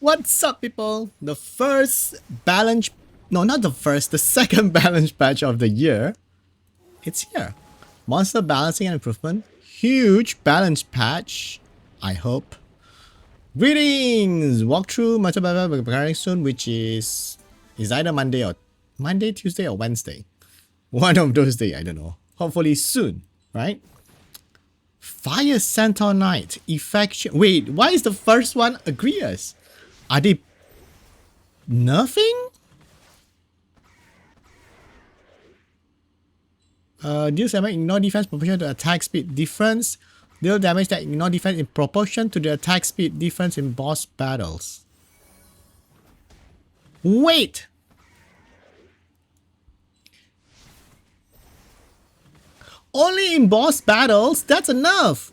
What's up, people? The first balance, no, not the first, the second balance patch of the year. It's here. Monster balancing and improvement. Huge balance patch, I hope. Greetings! Walkthrough multiple preparing soon, which is either Monday, Tuesday, or Wednesday. One of those days, I don't know. Hopefully soon, right? Fire Centaur Knight. Effect. Wait, why is the first one Agrias? Are they nerfing? Deals damage ignore defense proportional to attack speed difference. Deal damage that ignore defense in proportion to the attack speed difference in boss battles. Wait! Only in boss battles? That's enough!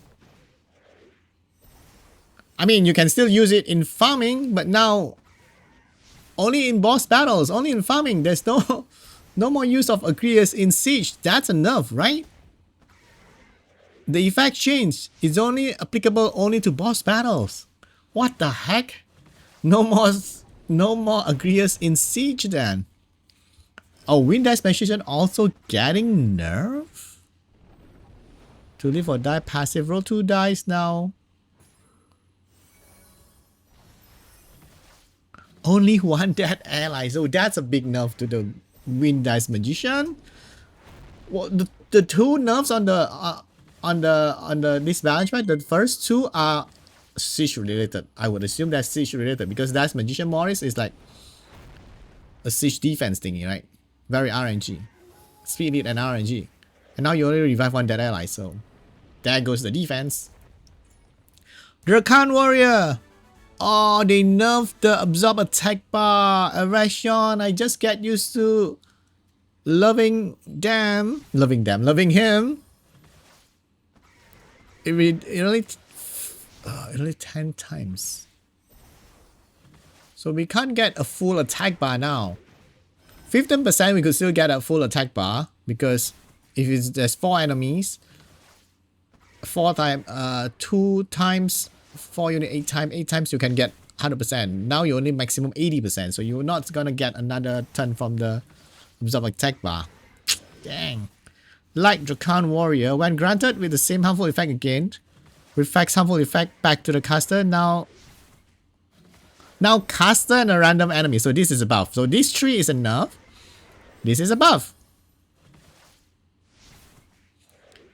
I mean, you can still use it in farming, but now only in boss battles, only in farming. There's no more use of Agrias in siege. That's enough, right? The effect change is only applicable only to boss battles. What the heck? No more Agrias in siege then. Oh, Wind Dice Magician also getting nerf? To live or die passive, roll 2 dice now. Only one dead ally, so that's a big nerf to the Wind Dice Magician. Well, the two nerfs on the this balance patch, the first two are siege related. I would assume that's siege related because Dice Magician Morris is like a siege defense thingy, right? Very RNG, speed lead and RNG, and now you only revive one dead ally, so there goes the defense. Drakan Warrior. Oh, they nerfed the absorb attack bar. Erection, I just get used to loving him. It only 10 times. So we can't get a full attack bar now. 15% we could still get a full attack bar because if there's 4 enemies, 2 times 4 unit 8 times you can get 100%. Now you only maximum 80%, so you're not gonna get another turn from the absorb attack bar. Dang. Like Drakan Warrior, when granted with the same harmful effect again, reflects harmful effect back to the caster. Now caster and a random enemy. So this is a buff. So this tree is a nerf. This is a buff.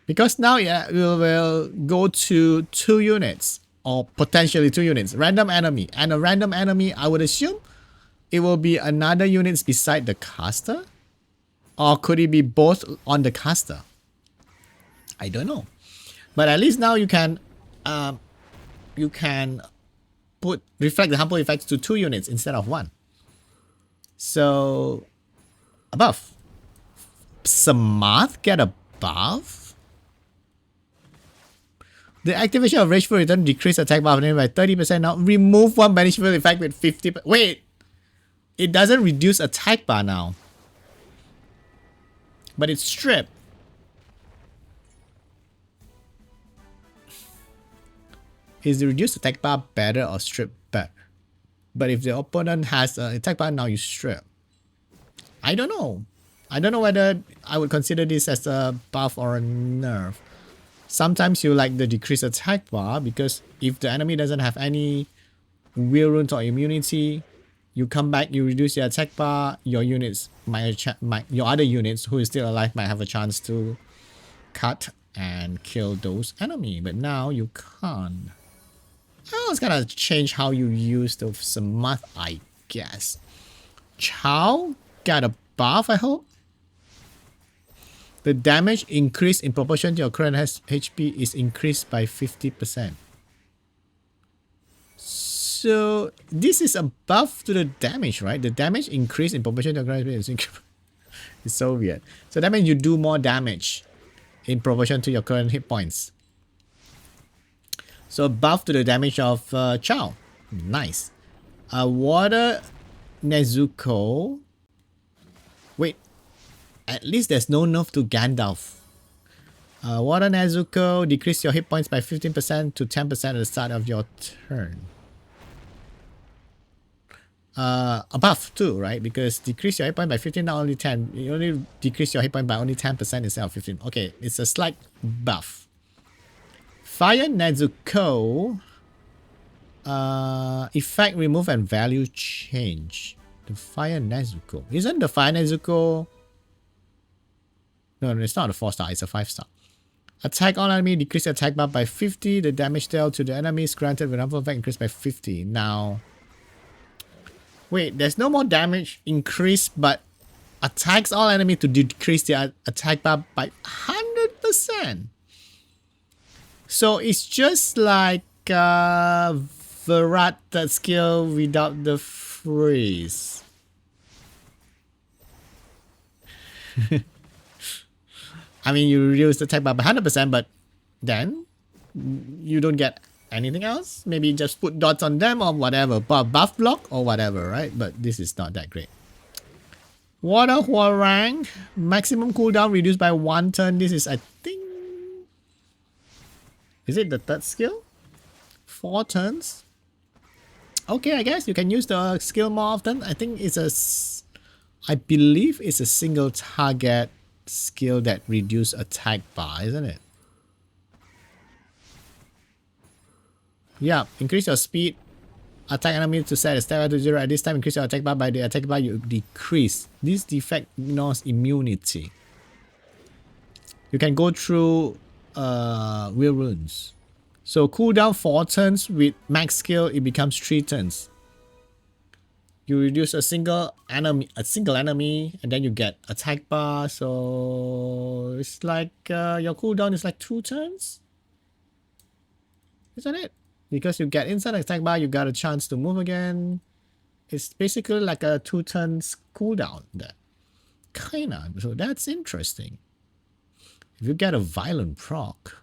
Because now we will go to 2 units. Or potentially 2 units. Random enemy. And a random enemy, I would assume it will be another units beside the caster? Or could it be both on the caster? I don't know. But at least now you can reflect the harmful effects to 2 units instead of 1. So a buff. Samath get a buff? The activation of Rageful Return decrease attack buff by 30% now. Remove one beneficial effect with 50%. Wait! It doesn't reduce attack bar now. But it's stripped. Is the reduced attack bar better or strip better? But if the opponent has an attack bar, now you strip. I don't know. I don't know whether I would consider this as a buff or a nerf. Sometimes you like the decreased attack bar because if the enemy doesn't have any will runes or immunity, you come back, you reduce your attack bar, your units your other units who is still alive might have a chance to cut and kill those enemy. But now you can't. Oh, it's gonna change how you use the Samath, I guess. Chow got a buff, I hope. The damage increase in proportion to your current HP is increased by 50%. So this is a buff to the damage, right? The damage increase in proportion to your current HP is increased. It's so weird. So that means you do more damage in proportion to your current hit points. So buff to the damage of Chow. Nice. Water Nezuko. Wait. At least there's no nerf to Gandalf. Water Nezuko, decrease your hit points by 15% to 10% at the start of your turn. a buff too, right? Because decrease your hit point by 15, not only 10. You only decrease your hit point by only 10% instead of 15. Okay, it's a slight buff. Fire Nezuko. Effect remove and value change. The Fire Nezuko. Isn't the Fire Nezuko... No, it's not a 4-star, it's a 5-star. Attack all enemy, decrease the attack buff by 50. The damage dealt to the enemies granted with number effect increased by 50. Now... Wait, there's no more damage increase, but attacks all enemy to decrease their attack buff by 100%. So it's just like Virat that skill without the freeze. I mean, you reduce the attack buff by 100%, but then you don't get anything else. Maybe just put dots on them or whatever, buff block or whatever, right? But this is not that great. Water Huarang, maximum cooldown reduced by 1 turn. This is, I think, is it the third skill? 4 turns. Okay, I guess you can use the skill more often. I think it's I believe it's a single target skill that reduce attack bar, isn't it? Yeah, increase your speed. Attack enemy to set a stat to 0. At this time, increase your attack bar by the attack bar you decrease. This defect ignores immunity. You can go through Will Runes. So cooldown 4 turns with max skill, it becomes 3 turns. You reduce a single enemy, and then you get attack bar. So it's like your cooldown is like 2 turns, isn't it? Because you get inside attack bar, you got a chance to move again. It's basically like a 2 turns cooldown there. Kinda. So that's interesting. If you get a violent proc,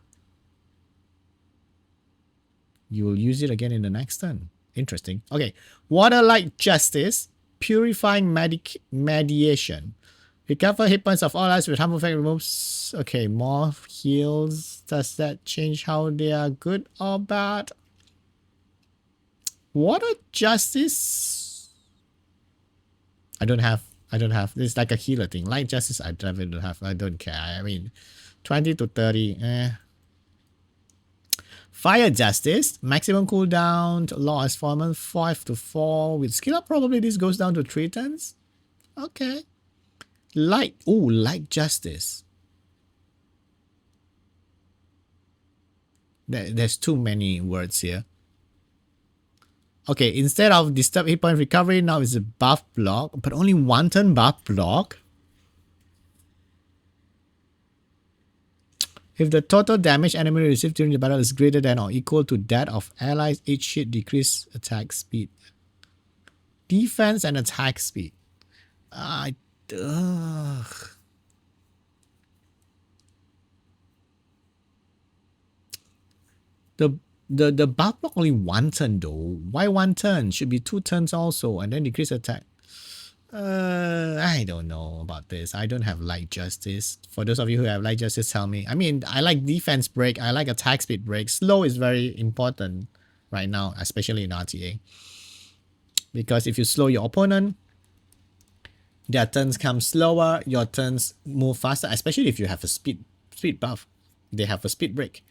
you will use it again in the next turn. Interesting. Okay. Water Light Justice. Purifying Mediation. Recover hit points of all allies with harmful effect removes. Okay, more heals. Does that change how they are good or bad? Water Justice. I don't have. It's like a healer thing. Light Justice, I definitely don't have. I don't care. I mean, 20 to 30. Fire Justice. Maximum cooldown. Law as Foreman. 5 to 4. With skill up, probably this goes down to 3 turns. Okay. Light. Ooh, Light Justice. There's too many words here. Okay, instead of disturb hit point recovery, now it's a buff block, but only 1 turn buff block. If the total damage enemy received during the battle is greater than or equal to that of allies, each hit decrease attack speed. Defense and attack speed. The buff block only 1 turn though. Why 1 turn? Should be 2 turns also, and then decrease attack. I don't know about this. I don't have Light Justice. For those of you who have Light Justice, tell me. I mean, I like defense break. I like attack speed break. Slow is very important right now, especially in RTA. Because if you slow your opponent, their turns come slower. Your turns move faster, especially if you have a speed buff. They have a speed break.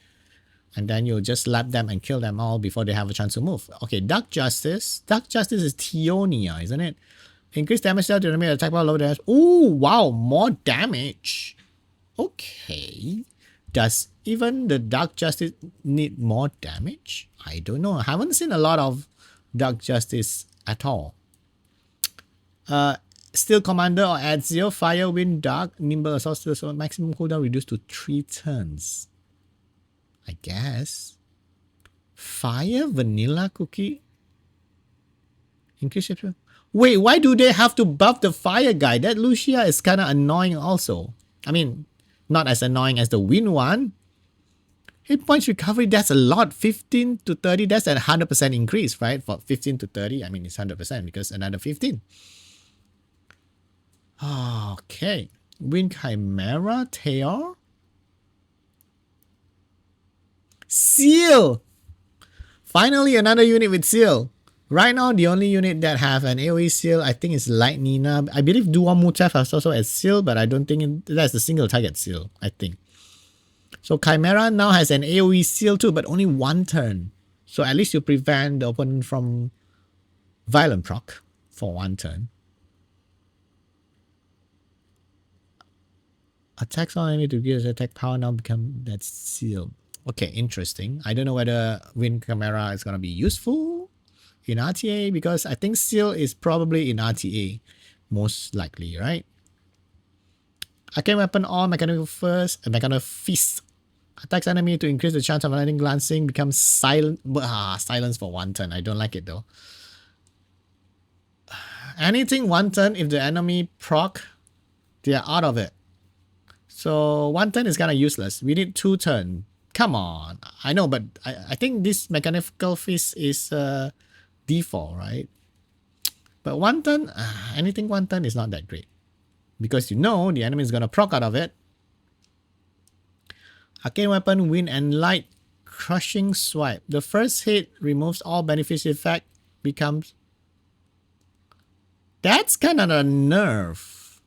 And then you'll just lap them and kill them all before they have a chance to move. Okay, Dark Justice. Dark Justice is Theonia, isn't it? Increase damage dealt to enemy attack by low damage. Ooh, wow, more damage. Okay. Does even the Dark Justice need more damage? I don't know. I haven't seen a lot of Dark Justice at all. Steel Commander or Ezio. Fire, Wind, Dark, Nimble, Assault, so maximum cooldown reduced to 3 turns. I guess. Fire, Vanilla Cookie. Increase your... Wait, why do they have to buff the fire guy? That Lucia is kind of annoying also. I mean, not as annoying as the wind one. Hit points recovery, that's a lot. 15 to 30, that's a 100% increase, right? For 15 to 30, I mean, it's 100% because another 15. Okay. Wind Chimera, Teor. Seal! Finally, another unit with Seal. Right now, the only unit that have an AoE seal, I think, is Light Nina. I believe Dua Mutaf has also a seal, but I don't think that's the single target seal, I think. So Chimera now has an AoE seal too, but only one turn. So at least you prevent the opponent from violent proc for one turn. Attacks on enemy to give attack power now become that seal. Okay, interesting. I don't know whether Wind Chimera is going to be useful in RTA because I think seal is probably in RTA most likely, right? Arcane weapon or mechanical first, a mechanical fist. Attacks enemy to increase the chance of lightning glancing becomes silent. Silence for one turn. I don't like it though. Anything one turn, if the enemy proc, they are out of it. So one turn is kind of useless. We need 2 turn. Come on. I know, but I think this mechanical fist is default, right? But one turn, anything one turn is not that great. Because you know the enemy is going to proc out of it. Arcane weapon, wind and light, crushing swipe. The first hit removes all beneficial effect, becomes... That's kind of a nerf.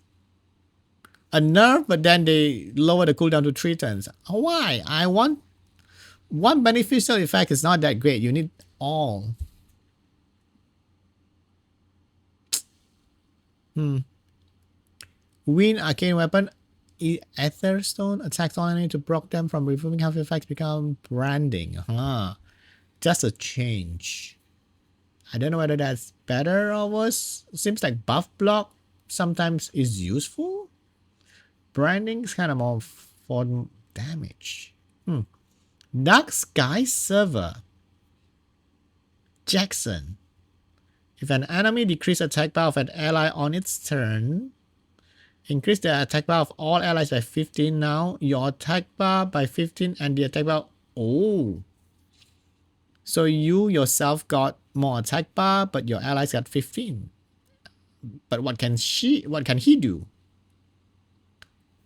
A nerf, but then they lower the cooldown to 3 turns. Why? I want... One beneficial effect is not that great. You need all. Wind, arcane weapon, Ether Stone attacks all enemy to block them from removing half effects become branding. Just a change. I don't know whether that's better or worse. Seems like buff block sometimes is useful. Branding is kind of more for damage. Dark Sky Server. Jackson. If an enemy decreases attack power of an ally on its turn, increase the attack power of all allies by 15 now. Your attack bar by 15 and the attack bar... Oh. So you yourself got more attack bar, but your allies got 15. But what can he do?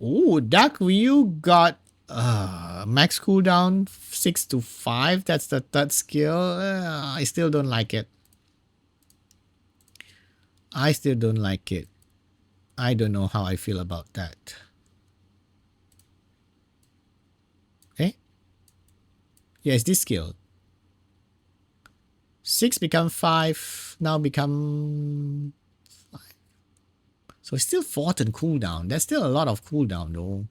Oh, Dark View got max cooldown 6 to 5. That's the 3rd skill. I still don't like it. I still don't like it. I don't know how I feel about that. Okay. Yeah, it's this skill. 6 become 5. Now become 5. So it's still 4 turn cooldown. That's still a lot of cooldown though.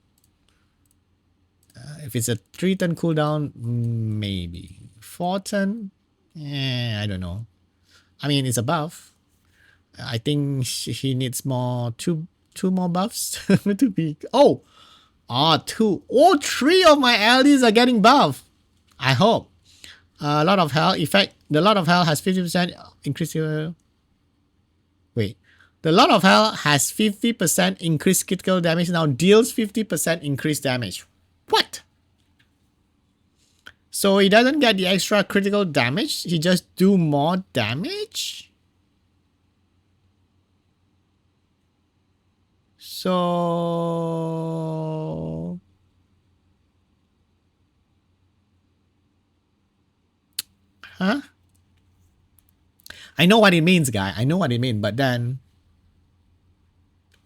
If it's a 3 turn cooldown, maybe. 4 turn? I don't know. I mean, it's a buff. I think he needs more, two more buffs to be... Oh! 2. Oh, 3 of my LDs are getting buff. I hope. Lot of Hell effect. The Lot of Hell has 50% increase... Wait. The Lot of Hell has 50% increased critical damage. Now deals 50% increased damage. What? So he doesn't get the extra critical damage? He just do more damage? So... Huh? I know what it means, guy. I know what it means, but then...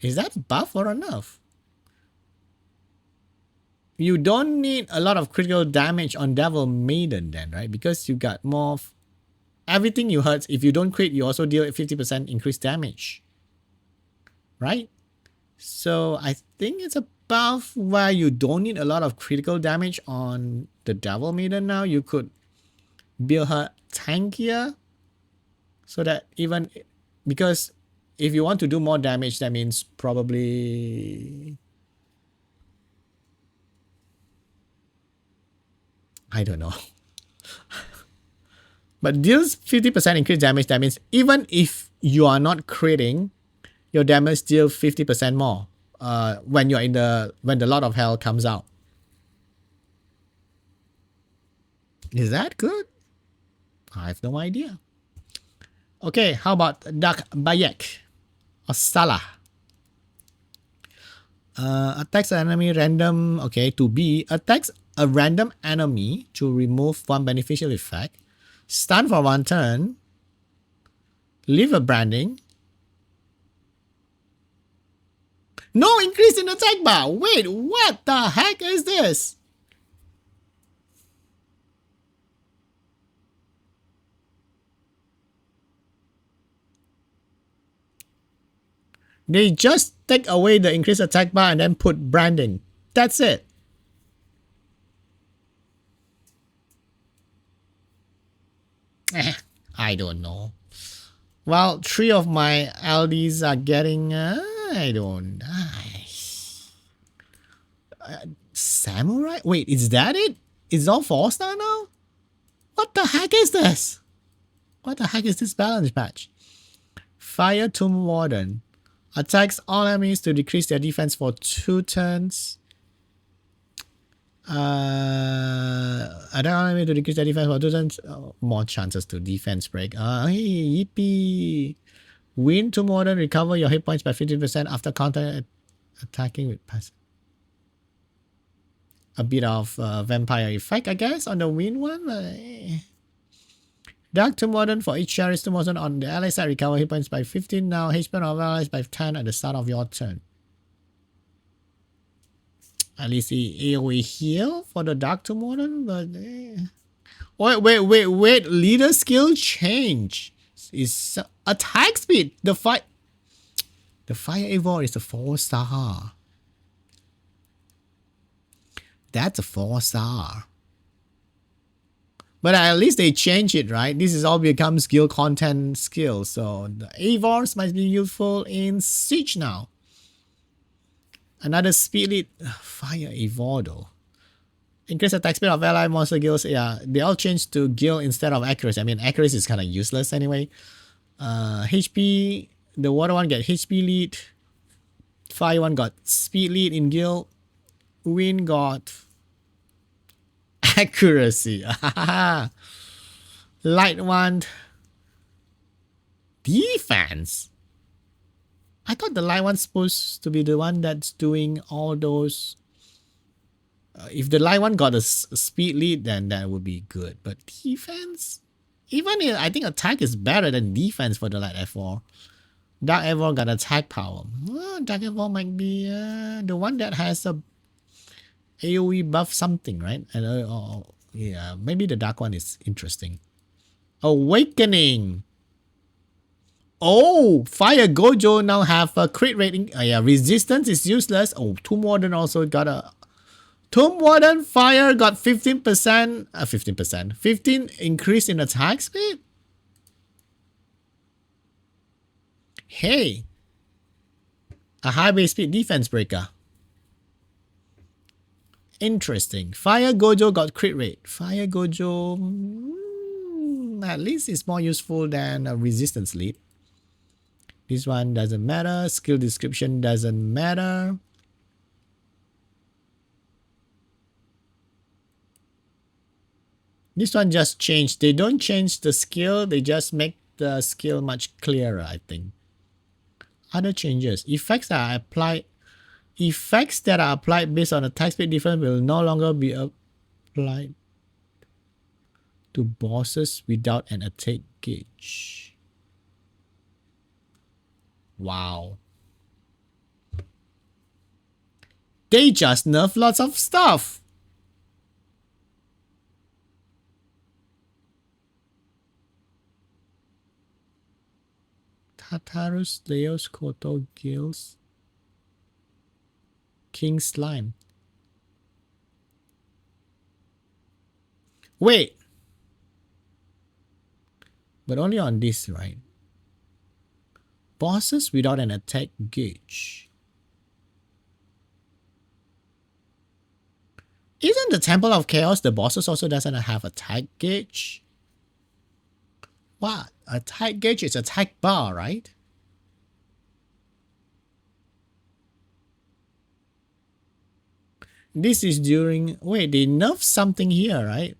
Is that buff or a nerf? You don't need a lot of critical damage on Devil Maiden then, right? Because you got more... Everything you hurt, if you don't crit, you also deal 50% increased damage. Right? So I think it's a buff where you don't need a lot of critical damage on the Devil Maiden now. You could build her tankier. So that even... Because if you want to do more damage, that means probably... I don't know. But deals 50% increased damage. That means even if you are not critting, your damage deals 50% more when you're in when the Lot of Hell comes out. Is that good? I have no idea. Okay, how about Dark Bayek or Salah? Attacks an enemy random. Okay, to B. Attacks a random enemy to remove one beneficial effect. Stun for 1 turn. Leave a branding. No increase in attack bar. Wait, what the heck is this? They just take away the increased attack bar and then put branding. That's it. I don't know. Well, 3 of my LDs are getting, I don't, samurai? Wait, is that it? It's all 4-star now? What the heck is this? What the heck is this balance patch? Fire Tomb Warden. Attacks all enemies to decrease their defense for 2 turns. Attack all enemies to decrease their defense for 2 turns. Oh, more chances to defense break. Hey, yippee. Win Tomb Warden. Recover your hit points by 15% after counter attacking with passive. A bit of vampire effect, I guess, on the win one. Dark Tomb Warden. For each Charis Tomb Warden on the ally side, recover hit points by 15. Now HP of allies by 10 at the start of your turn. At least the AoE heal for the Dark Tomb Warden, but wait. Leader skill change is attack speed. The Fire Eivor is a 4-star. That's a 4-star. But at least they change it, right? This is all becomes skill content skill. So the Eivors might be useful in Siege now. Another speed lead. Fire Eivor though. Increase attack speed of ally monster guilds. Yeah, they all changed to guild instead of accuracy. I mean, accuracy is kind of useless anyway. HP. The water one get HP lead. Fire one got speed lead in guild. Wind got accuracy. Light one. Defense. I thought the light one's supposed to be the one that's doing all those. If the light one got a speed lead, then that would be good. But defense? Even if, I think attack is better than defense for the light F4. Dark F4 got attack power. Dark F4 might be the one that has a AoE buff something, right? And yeah, maybe the dark one is interesting. Awakening. Oh, Fire Gojo now have a crit rating. Yeah, resistance is useless. Oh, Tomb Warden also got a Tomb Warden Fire got 15%. 15 increase in attack speed. Hey, a high base speed defense breaker. Interesting. Fire Gojo got crit rate. Fire Gojo at least is more useful than a resistance lead. This one doesn't matter. Skill description doesn't matter. This one just changed. They don't change the skill. They just make the skill much clearer, I think. Other changes. Effects that are applied based on attack speed difference will no longer be applied to bosses without an attack gauge. Wow. They just nerf lots of stuff. Tartarus, Leos, Koto, Gills, King Slime. Wait. But only on this, right? Bosses without an attack gauge. Isn't the Temple of Chaos, the bosses also doesn't have attack gauge? What? Attack gauge is attack bar, right? This is during... Wait, they nerfed something here, right?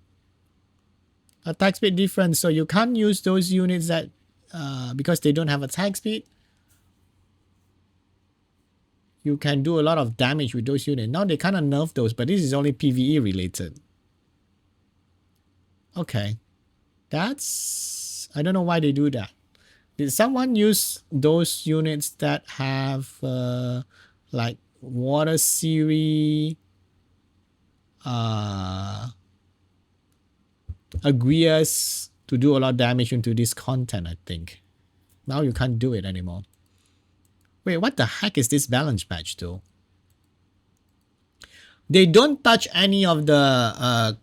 Attack speed difference, so you can't use those units that... because they don't have attack speed. You can do a lot of damage with those units. Now they kind of nerf those, but this is only PvE related. Okay. That's... I don't know why they do that. Did someone use those units that have like water series agrees to do a lot of damage into this content, I think. Now you can't do it anymore. Wait, what the heck is this balance patch though? They don't touch any of the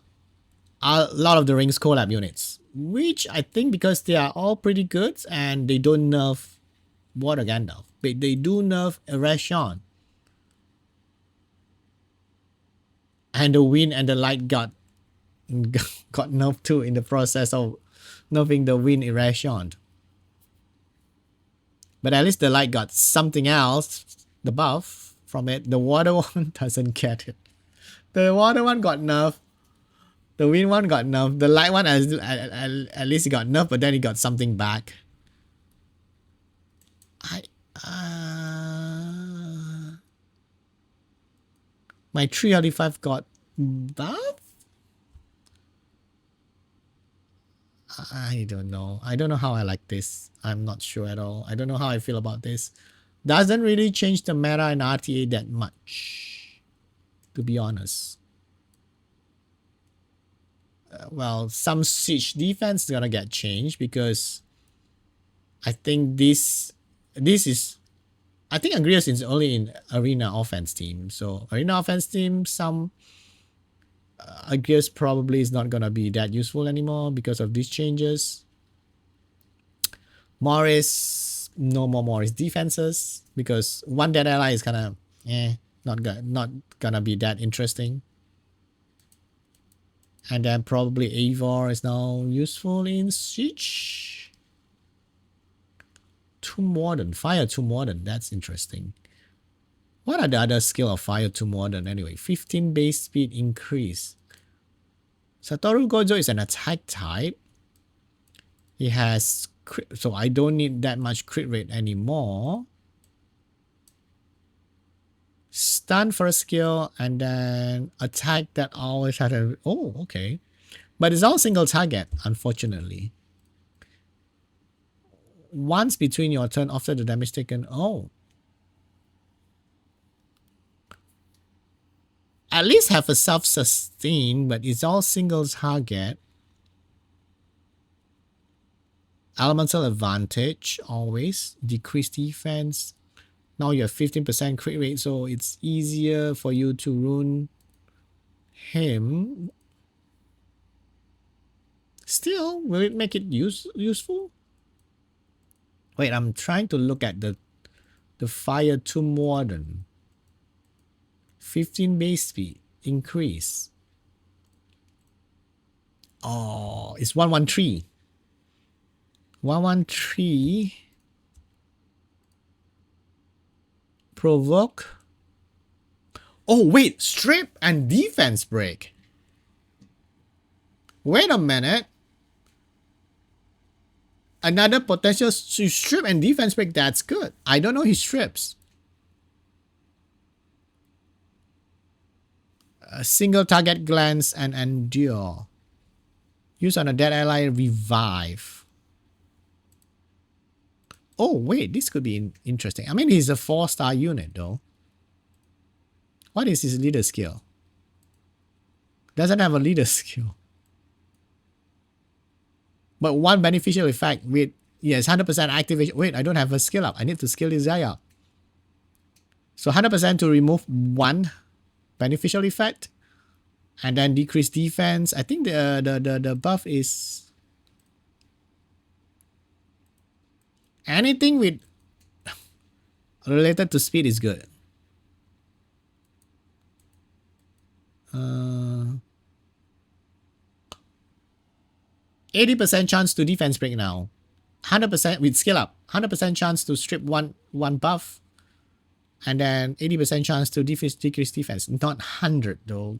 a lot of the Rings collab units, which I think because they are all pretty good and they don't nerf Water Gandalf. But they do nerf Erashion. And the wind and the light got nerfed too in the process of nerfing the wind Erashion. But at least the light got something else, the buff from it. The water one doesn't get it. The water one got nerfed. The wind one got nerfed. The light one at least it got nerfed, but then it got something back. My 3 LD5 got buff? I don't know. I don't know how I like this. I'm not sure at all. I don't know how I feel about this. Doesn't really change the meta in RTA that much, to be honest. Well, some siege defense is gonna get changed because I think this is, I think Agrius is only in arena offense team. So arena offense team, some Agrius probably is not gonna be that useful anymore because of these changes. Morris, no more Morris defenses because one dead ally is kind of not gonna be that interesting. And then probably Eivor is now useful in siege. Too modern, fire too modern. That's interesting. What are the other skill of fire too modern anyway? 15 base speed increase. Satoru Gojo is an attack type. He has crit, so I don't need that much crit rate anymore. Stun for a skill and then attack that always had a, oh, okay. But it's all single target, unfortunately. Once between your turn after the damage taken, oh. At least have a self-sustain, but it's all single target. Elemental advantage, always. Decrease defense. Now you have 15% crit rate, so it's easier for you to rune him. Still, will it make it useful? Wait, I'm trying to look at the fire too modern. 15 base speed increase. Oh, it's 113. 113. Provoke. Oh, wait. Strip and defense break. Wait a minute. Another potential strip and defense break. That's good. I don't know he strips. A single target glance and endure. Use on a dead ally, revive. Oh, wait, this could be interesting. I mean, he's a 4-star unit, though. What is his leader skill? Doesn't have a leader skill. But one beneficial effect with, yes, 100% activation. Wait, I don't have a skill up. I need to skill this guy up. So 100% to remove one beneficial effect. And then decrease defense. I think the buff is anything with related to speed is good. 80% chance to defense break now. 100% with skill up. 100% chance to strip one buff. And then 80% chance to decrease defense. Not 100 though.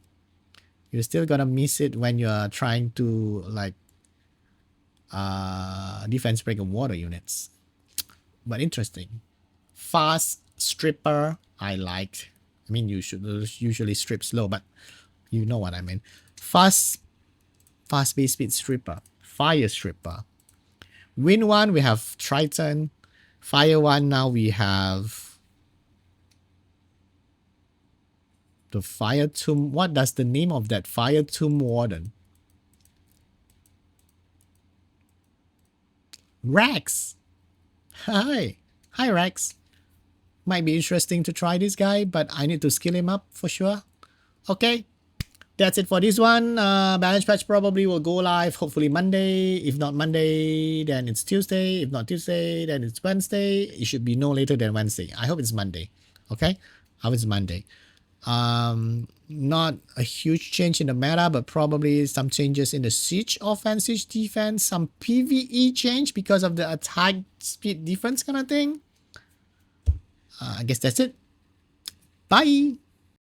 You're still gonna miss it when you're trying to like defense break of water units. But interesting. Fast stripper, I liked. I mean, you should usually strip slow, but you know what I mean. Fast base speed stripper, fire stripper. Wind one, we have Triton. Fire one, now we have the Fire Tomb. What does the name of that? Fire Tomb Warden. Rex. Hi. Hi, Rex. Might be interesting to try this guy, but I need to skill him up for sure. Okay. That's it for this one. Balance patch probably will go live hopefully Monday. If not Monday, then it's Tuesday. If not Tuesday, then it's Wednesday. It should be no later than Wednesday. I hope it's Monday. Okay? I hope it's Monday. Not a huge change in the meta, but probably some changes in the siege offense, siege defense, some PvE change because of the attack speed difference kind of thing. I guess that's it. Bye!